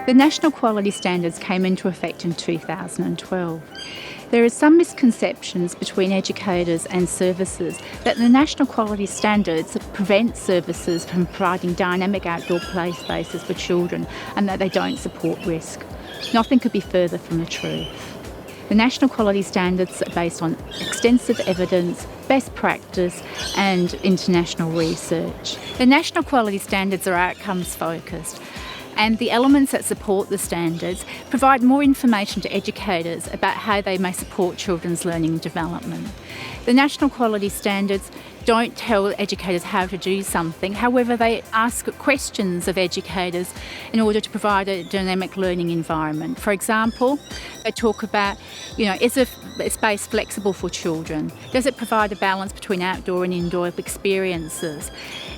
The National Quality Standards came into effect in 2012. There are some misconceptions between educators and services that the National Quality Standards prevent services from providing dynamic outdoor play spaces for children and that they don't support risk. Nothing could be further from the truth. The National Quality Standards are based on extensive evidence, best practice and international research. The National Quality Standards are outcomes focused, and the elements that support the standards provide more information to educators about how they may support children's learning and development. The National Quality Standards don't tell educators how to do something, however they ask questions of educators in order to provide a dynamic learning environment. For example, they talk about, is a space flexible for children? Does it provide a balance between outdoor and indoor experiences?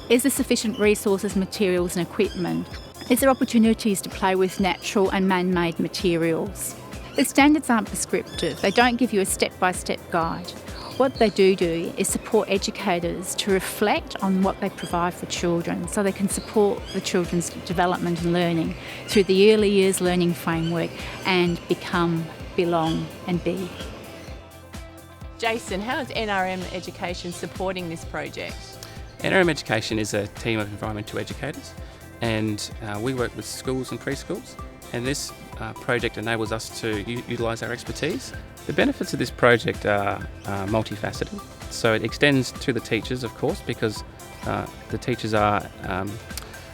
Is there sufficient resources, materials and equipment? Is there opportunities to play with natural and man-made materials? The standards aren't prescriptive. They don't give you a step-by-step guide. What they do is support educators to reflect on what they provide for children so they can support the children's development and learning through the early years learning framework and become, belong and be. Jason, how is NRM Education supporting this project? NRM Education is a team of environmental educators, and we work with schools and preschools, and this project enables us to utilise our expertise. The benefits of this project are multifaceted. So it extends to the teachers, of course, because the teachers are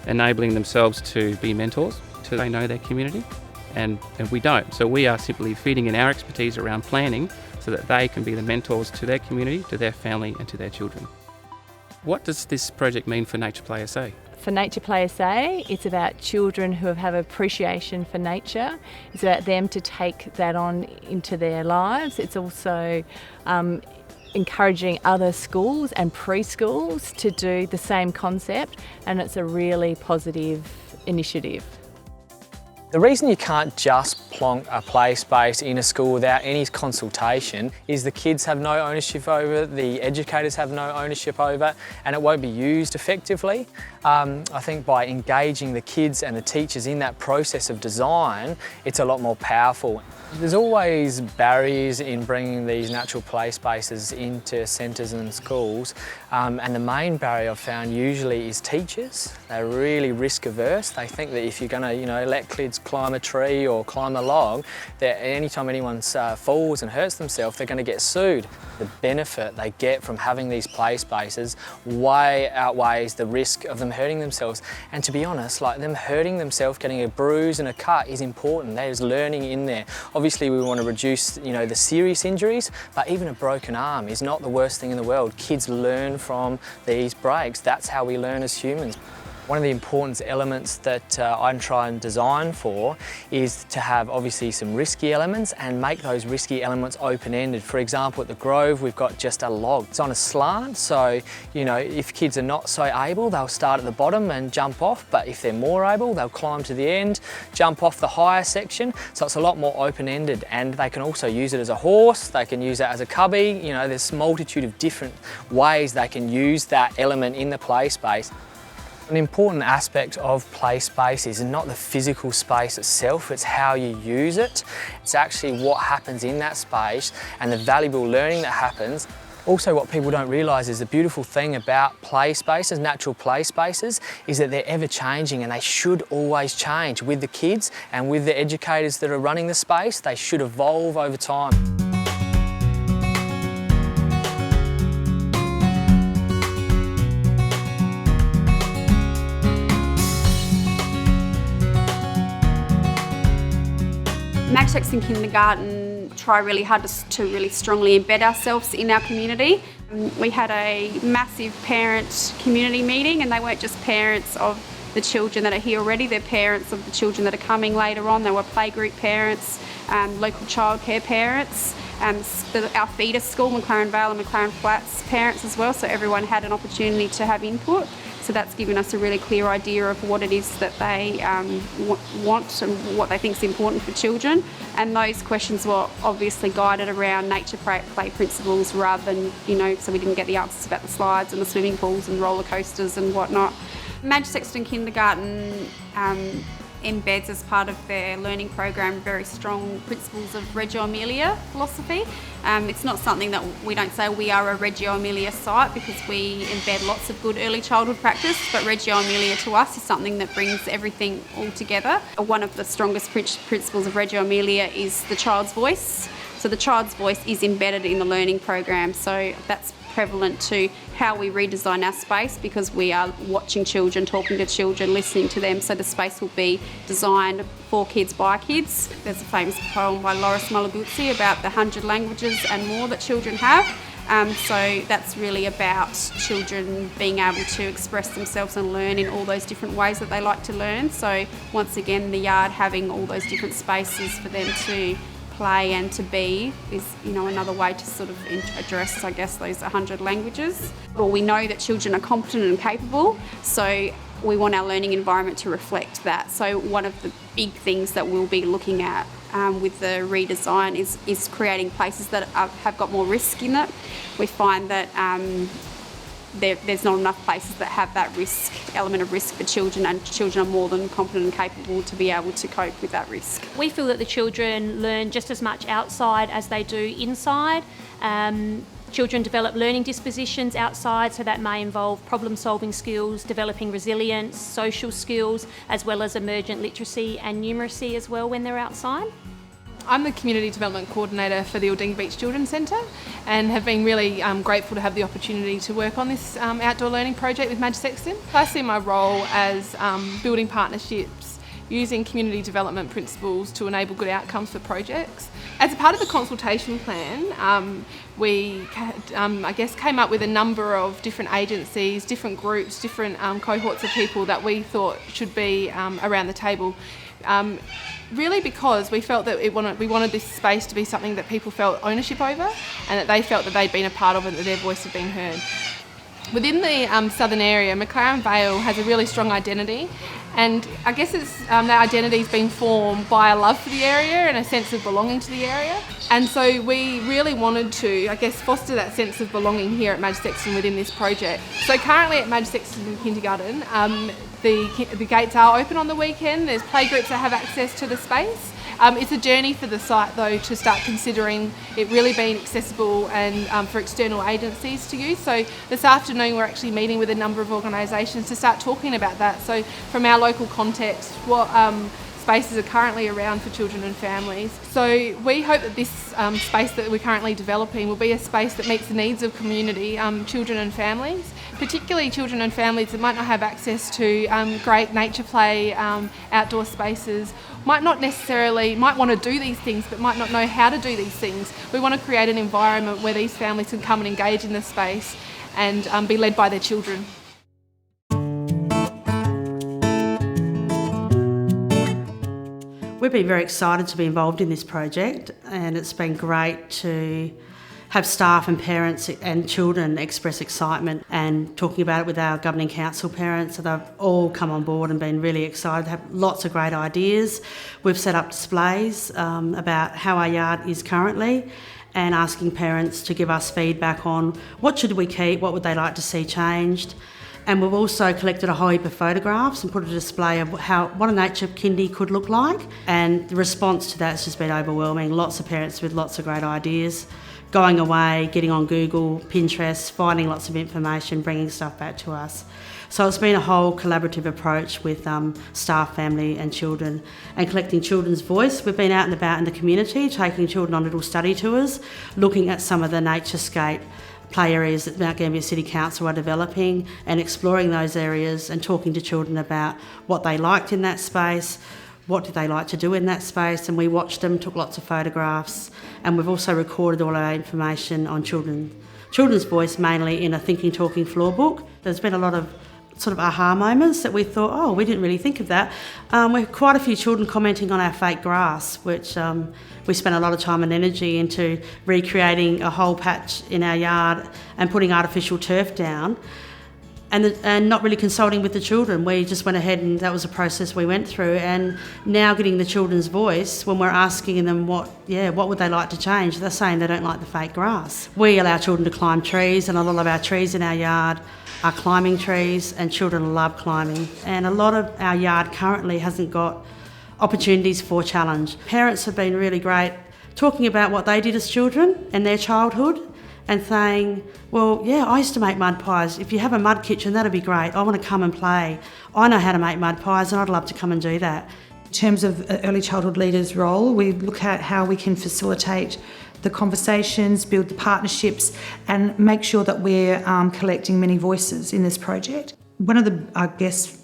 enabling themselves to be mentors, to they know their community, and we don't. So we are simply feeding in our expertise around planning so that they can be the mentors to their community, to their family and to their children. What does this project mean for Nature Play SA? For Nature Play SA, it's about children who have appreciation for nature. It's about them to take that on into their lives. It's also encouraging other schools and preschools to do the same concept, and it's a really positive initiative. The reason you can't just plonk a play space in a school without any consultation is the kids have no ownership over it, the educators have no ownership over it, and it won't be used effectively. I think by engaging the kids and the teachers in that process of design, it's a lot more powerful. There's always barriers in bringing these natural play spaces into centres and schools, and the main barrier I've found usually is teachers. They're really risk averse. They think that if you're going to let kids climb a tree or climb a log, that anytime anyone falls and hurts themselves, they're going to get sued. The benefit they get from having these play spaces way outweighs the risk of them hurting themselves. And to be honest, them hurting themselves, getting a bruise and a cut is important. There's learning in there. Obviously we want to reduce the serious injuries, but even a broken arm is not the worst thing in the world. Kids learn from these breaks. That's how we learn as humans. One of the important elements that I try and design for is to have obviously some risky elements and make those risky elements open-ended. For example, at the Grove we've got just a log. It's on a slant, so if kids are not so able, they'll start at the bottom and jump off, but if they're more able, they'll climb to the end, jump off the higher section. So it's a lot more open-ended, and they can also use it as a horse, they can use it as a cubby. There's a multitude of different ways they can use that element in the play space. An important aspect of play space is not the physical space itself, it's how you use it. It's actually what happens in that space and the valuable learning that happens. Also, what people don't realise is the beautiful thing about play spaces, natural play spaces, is that they're ever changing, and they should always change with the kids and with the educators that are running the space. They should evolve over time. Magtex in kindergarten try really hard to really strongly embed ourselves in our community. We had a massive parent community meeting, and they weren't just parents of the children that are here already, they're parents of the children that are coming later on. They were playgroup parents, local childcare parents, our feeder school, McLaren Vale and McLaren Flats parents as well, so everyone had an opportunity to have input. So that's given us a really clear idea of what it is that they want and what they think is important for children. And those questions were obviously guided around nature play principles rather than, so we didn't get the answers about the slides and the swimming pools and roller coasters and whatnot. Madge Sexton Kindergarten embeds as part of their learning program very strong principles of Reggio Emilia philosophy. It's not something that we don't say we are a Reggio Emilia site, because we embed lots of good early childhood practice, but Reggio Emilia to us is something that brings everything all together. One of the strongest principles of Reggio Emilia is the child's voice. So the child's voice is embedded in the learning program, so that's prevalent to how we redesign our space, because we are watching children, talking to children, listening to them, so the space will be designed for kids by kids. There's a famous poem by Loris Malaguzzi about the 100 languages and more that children have. So that's really about children being able to express themselves and learn in all those different ways that they like to learn. So once again, the yard having all those different spaces for them to play and to be is, another way to sort of address, I guess, those 100 languages. Well, we know that children are competent and capable, so we want our learning environment to reflect that. So one of the big things that we'll be looking at with the redesign is creating places that have got more risk in it. We find that there's not enough places that have that element of risk for children, and children are more than competent and capable to be able to cope with that risk. We feel that the children learn just as much outside as they do inside. Children develop learning dispositions outside, so that may involve problem-solving skills, developing resilience, social skills, as well as emergent literacy and numeracy as well when they're outside. I'm the Community Development Coordinator for the Aldinga Beach Children's Centre, and have been really grateful to have the opportunity to work on this outdoor learning project with Madge Sexton. I see my role as building partnerships, using community development principles to enable good outcomes for projects. As a part of the consultation plan, we came up with a number of different agencies, different groups, different cohorts of people that we thought should be around the table. Really because we felt that we wanted this space to be something that people felt ownership over, and that they felt that they'd been a part of it, and that their voice had been heard. Within the southern area, McLaren Vale has a really strong identity, and I guess that identity's been formed by a love for the area and a sense of belonging to the area. And so we really wanted to, foster that sense of belonging here at Madge Sexton within this project. So currently at Madge Sexton Kindergarten, the gates are open on the weekend. There's playgroups that have access to the space. It's a journey for the site though to start considering it really being accessible and for external agencies to use. So this afternoon we're actually meeting with a number of organisations to start talking about that. So from our local context, what spaces are currently around for children and families. So we hope that this space that we're currently developing will be a space that meets the needs of community, children and families, particularly children and families that might not have access to great nature play, outdoor spaces, might want to do these things but might not know how to do these things. We want to create an environment where these families can come and engage in the space and be led by their children. We've been very excited to be involved in this project, and it's been great to have staff and parents and children express excitement and talking about it with our governing council parents. So they've all come on board and been really excited, have lots of great ideas. We've set up displays about how our yard is currently, and asking parents to give us feedback on what should we keep, what would they like to see changed. And we've also collected a whole heap of photographs and put a display of what a nature kindy could look like. And the response to that has just been overwhelming. Lots of parents with lots of great ideas, going away, getting on Google, Pinterest, finding lots of information, bringing stuff back to us. So it's been a whole collaborative approach with staff, family and children, and collecting children's voice. We've been out and about in the community, taking children on little study tours, looking at some of the naturescape play areas that Mount Gambier City Council are developing, and exploring those areas and talking to children about what they liked in that space, what did they like to do in that space, and we watched them, took lots of photographs, and we've also recorded all our information on children's voice, mainly in a thinking, talking floor book. There's been a lot of sort of aha moments that we thought, oh, we didn't really think of that. We have quite a few children commenting on our fake grass, which we spent a lot of time and energy into recreating a whole patch in our yard and putting artificial turf down. and not really consulting with the children. We just went ahead and that was a process we went through, and now getting the children's voice when we're asking them what would they like to change, they're saying they don't like the fake grass. We allow children to climb trees, and a lot of our trees in our yard are climbing trees, and children love climbing, and a lot of our yard currently hasn't got opportunities for challenge. Parents have been really great talking about what they did as children and their childhood, and saying, well, yeah, I used to make mud pies. If you have a mud kitchen, that'd be great. I want to come and play. I know how to make mud pies and I'd love to come and do that. In terms of early childhood leaders' role, we look at how we can facilitate the conversations, build the partnerships, and make sure that we're collecting many voices in this project. One of the, I guess,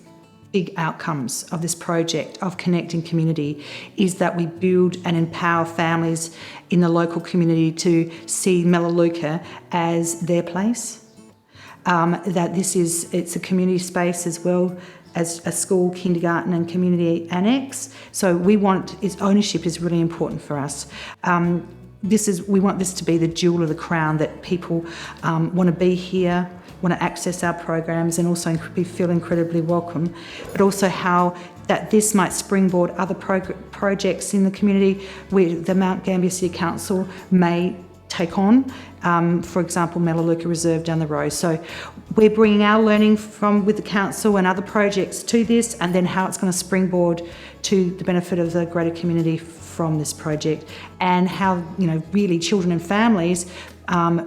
big outcomes of this project of connecting community is that we build and empower families in the local community to see Melaleuca as their place. That it's a community space as well as a school, kindergarten and community annex. So ownership is really important for us. We want this to be the jewel of the crown, that people want to be here, want to access our programs and also feel incredibly welcome, but also how that this might springboard other projects in the community where the Mount Gambier City Council may take on, for example, Melaleuca Reserve down the road. So we're bringing our learning with the council and other projects to this, and then how it's going to springboard to the benefit of the greater community from this project, and how really children and families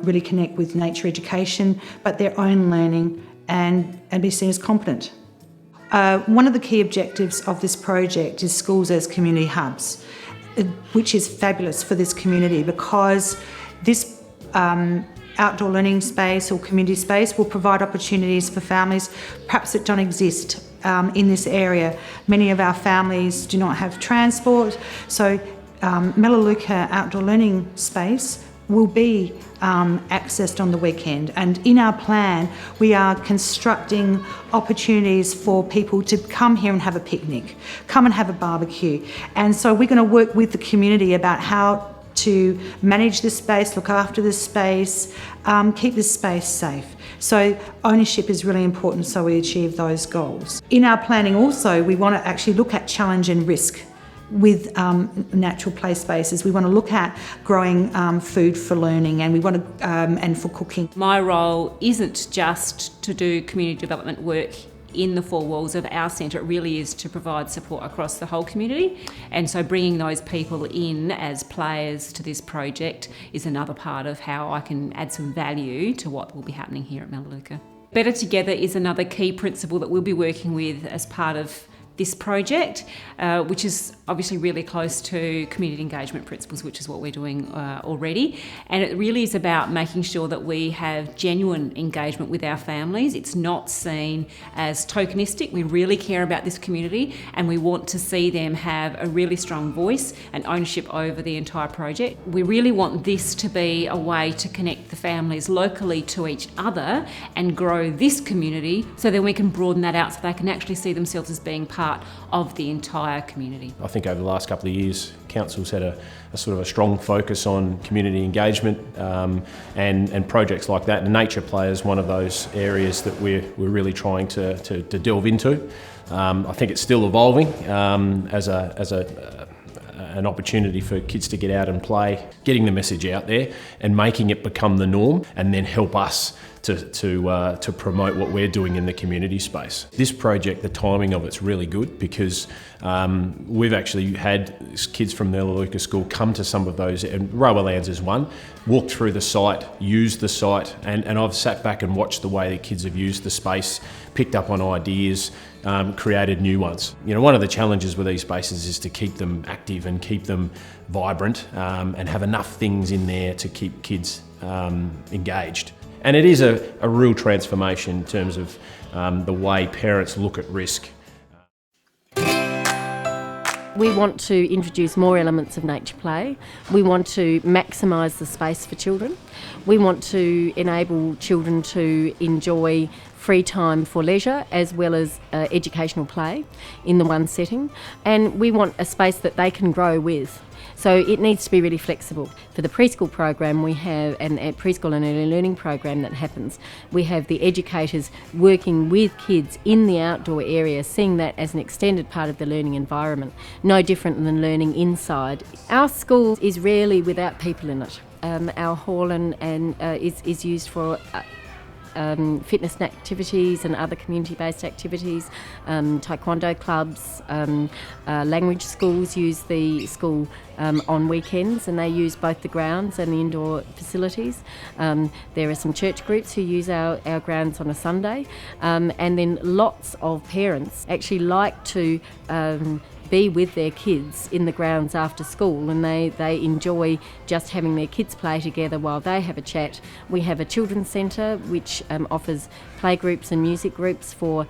really connect with nature education, but their own learning, and be seen as competent. One of the key objectives of this project is schools as community hubs, which is fabulous for this community, because this outdoor learning space or community space will provide opportunities for families perhaps that don't exist in this area. Many of our families do not have transport, so Melaleuca Outdoor Learning Space will be accessed on the weekend, and in our plan we are constructing opportunities for people to come here and have a picnic, come and have a barbecue, and so we're going to work with the community about how to manage this space, look after this space, keep this space safe. So ownership is really important so we achieve those goals. In our planning also, we want to actually look at challenge and risk with natural play spaces. We want to look at growing food for learning, and we want to and for cooking. My role isn't just to do community development work in the four walls of our centre. It really is to provide support across the whole community, and so bringing those people in as players to this project is another part of how I can add some value to what will be happening here at Melaleuca. Better Together is another key principle that we'll be working with as part of this project, which is obviously really close to community engagement principles, which is what we're doing already. And it really is about making sure that we have genuine engagement with our families. It's not seen as tokenistic. We really care about this community, and we want to see them have a really strong voice and ownership over the entire project. We really want this to be a way to connect the families locally to each other and grow this community, so then we can broaden that out so they can actually see themselves as being part of the entire community. I think over the last couple of years, Council's had a sort of a strong focus on community engagement and projects like that. And nature play is one of those areas that we're really trying to delve into. I think it's still evolving as an opportunity for kids to get out and play, getting the message out there and making it become the norm, and then help us to promote what we're doing in the community space. This project, the timing of it's really good, because we've actually had kids from Melaleuca School come to some of those, and Rowalands is one, walked through the site, used the site, and I've sat back and watched the way the kids have used the space, picked up on ideas, created new ones. You know, one of the challenges with these spaces is to keep them active and keep them vibrant, and have enough things in there to keep kids engaged. And it is a real transformation in terms of the way parents look at risk. We want to introduce more elements of nature play. We want to maximise the space for children. We want to enable children to enjoy free time for leisure as well as educational play in the one setting, and we want a space that they can grow with. So it needs to be really flexible. For the preschool program we have, and preschool and early learning program that happens, we have the educators working with kids in the outdoor area, seeing that as an extended part of the learning environment, no different than learning inside. Our school is rarely without people in it. Our hall is used for fitness activities and other community-based activities. Taekwondo clubs, language schools use the school on weekends, and they use both the grounds and the indoor facilities. There are some church groups who use our grounds on a Sunday, and then lots of parents actually like to be with their kids in the grounds after school, and they enjoy just having their kids play together while they have a chat. We have a children's centre which offers playgroups and music groups for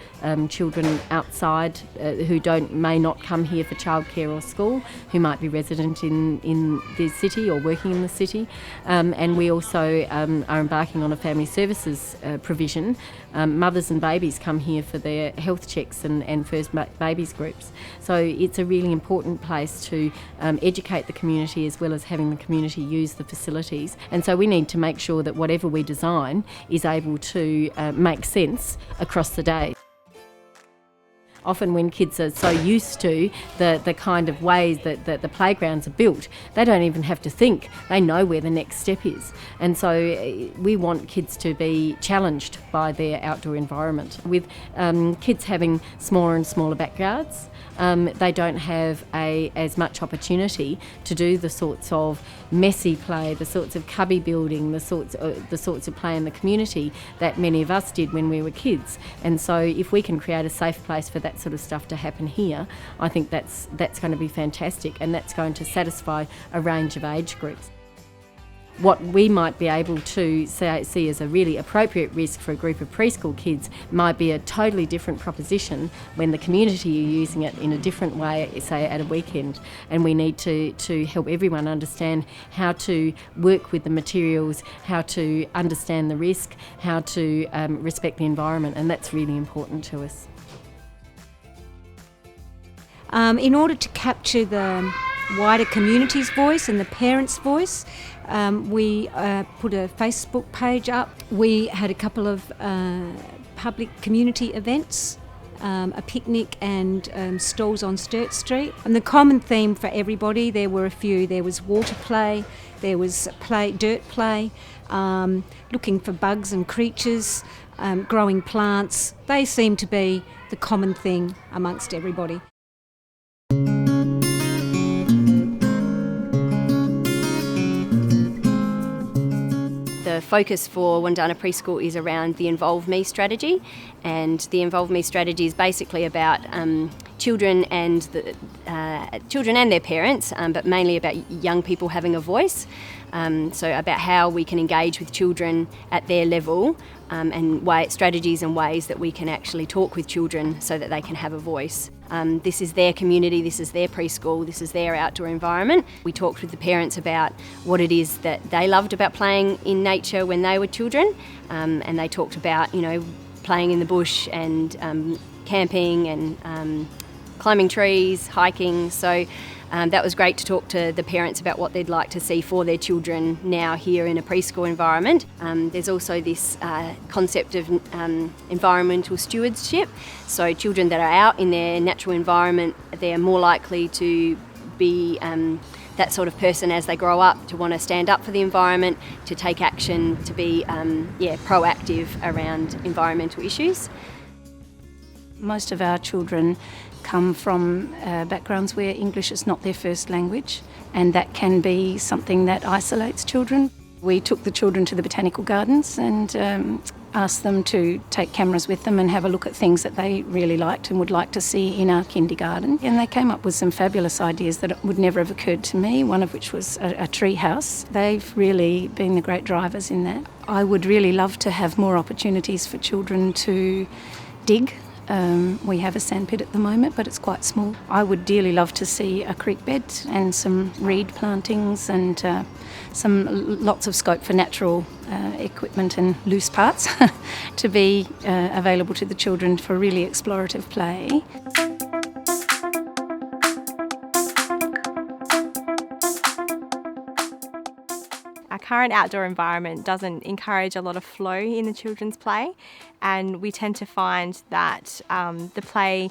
children outside who may not come here for childcare or school, who might be resident in the city or working in the city. And we also are embarking on a family services provision. Mothers and babies come here for their health checks and first babies groups. So it's a really important place to educate the community as well as having the community use the facilities. And so we need to make sure that whatever we design is able to make sense across the day. Often when kids are so used to the kind of ways that the playgrounds are built, they don't even have to think. They know where the next step is. And so we want kids to be challenged by their outdoor environment. With kids having smaller and smaller backyards, they don't have as much opportunity to do the sorts of messy play, the sorts of cubby building, the sorts of play in the community that many of us did when we were kids. And so if we can create a safe place for that sort of stuff to happen here, I think that's going to be fantastic, and that's going to satisfy a range of age groups. What we might be able to see as a really appropriate risk for a group of preschool kids might be a totally different proposition when the community are using it in a different way, say at a weekend. And we need to help everyone understand how to work with the materials, how to understand the risk, how to respect the environment, and that's really important to us. In order to capture the wider community's voice and the parents' voice, we put a Facebook page up. We had a couple of public community events, a picnic and stalls on Sturt Street. And the common theme for everybody, there were a few. There was water play, there was dirt play, looking for bugs and creatures, growing plants. They seem to be the common thing amongst everybody. The focus for Wandana Preschool is around the Involve Me strategy, and the Involve Me strategy is basically about children and their parents, but mainly about young people having a voice. So about how we can engage with children at their level, and strategies and ways that we can actually talk with children so that they can have a voice. This is their community, this is their preschool, this is their outdoor environment. We talked with the parents about what it is that they loved about playing in nature when they were children, and they talked about, playing in the bush and camping and climbing trees, hiking. So that was great to talk to the parents about what they'd like to see for their children now here in a preschool environment. There's also this concept of environmental stewardship. So children that are out in their natural environment, they're more likely to be that sort of person as they grow up, to want to stand up for the environment, to take action, to be proactive around environmental issues. Most of our children come from backgrounds where English is not their first language, and that can be something that isolates children. We took the children to the botanical gardens and asked them to take cameras with them and have a look at things that they really liked and would like to see in our kindergarten. And they came up with some fabulous ideas that would never have occurred to me, one of which was a tree house. They've really been the great drivers in that. I would really love to have more opportunities for children to dig We have a sandpit at the moment, but it's quite small. I would dearly love to see a creek bed and some reed plantings and lots of scope for natural equipment and loose parts to be available to the children for really explorative play. Our current outdoor environment doesn't encourage a lot of flow in the children's play, and we tend to find that the play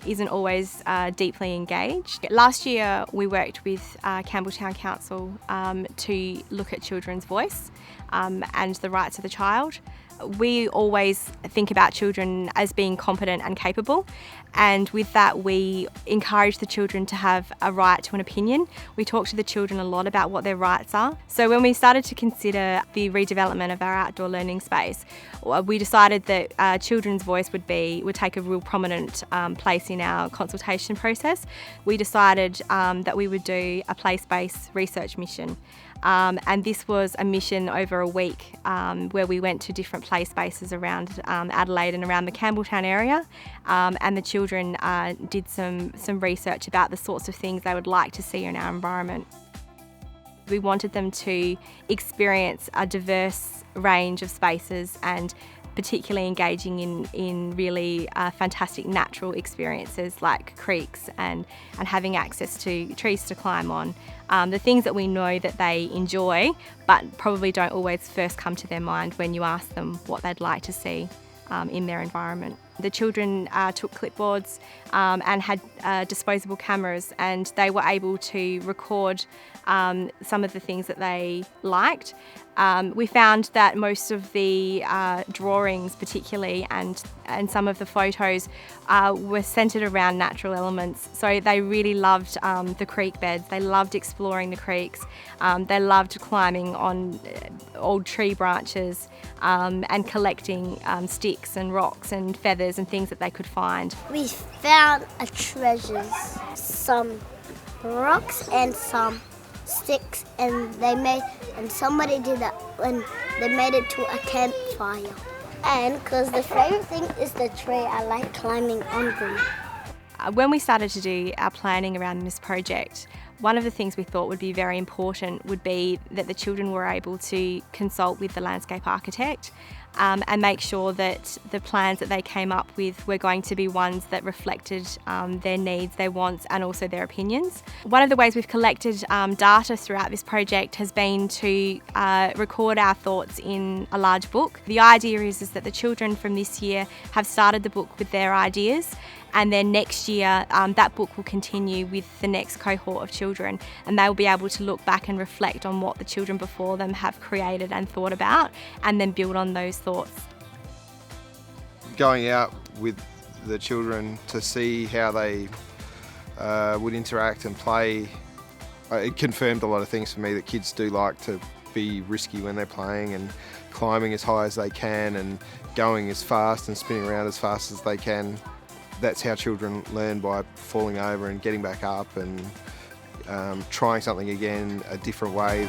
isn't always deeply engaged. Last year we worked with Campbelltown Council to look at children's voice and the rights of the child. We always think about children as being competent and capable, and with that we encourage the children to have a right to an opinion. We talk to the children a lot about what their rights are. So when we started to consider the redevelopment of our outdoor learning space, we decided that children's voice would take a real prominent place in our consultation process. We decided that we would do a place-based research mission. And this was a mission over a week where we went to different play spaces around Adelaide and around the Campbelltown area, and the children did some research about the sorts of things they would like to see in our environment. We wanted them to experience a diverse range of spaces and particularly engaging in really fantastic natural experiences like creeks and having access to trees to climb on. The things that we know that they enjoy but probably don't always first come to their mind when you ask them what they'd like to see in their environment. The children took clipboards and had disposable cameras, and they were able to record some of the things that they liked. We found that most of the drawings particularly and some of the photos were centred around natural elements. So they really loved the creek beds, they loved exploring the creeks, they loved climbing on old tree branches and collecting sticks and rocks and feathers and things that they could find. We found treasures, some rocks and some sticks, and somebody did that when they made it to a campfire. And because the favourite thing is the tree, I like climbing on them. When we started to do our planning around this project, one of the things we thought would be very important would be that the children were able to consult with the landscape architect and make sure that the plans that they came up with were going to be ones that reflected their needs, their wants and also their opinions. One of the ways we've collected data throughout this project has been to record our thoughts in a large book. The idea is that the children from this year have started the book with their ideas, and then next year that book will continue with the next cohort of children, and they will be able to look back and reflect on what the children before them have created and thought about, and then build on those thoughts. Going out with the children to see how they would interact and play, it confirmed a lot of things for me, that kids do like to be risky when they're playing and climbing as high as they can and going as fast and spinning around as fast as they can. That's how children learn, by falling over and getting back up and trying something again a different way.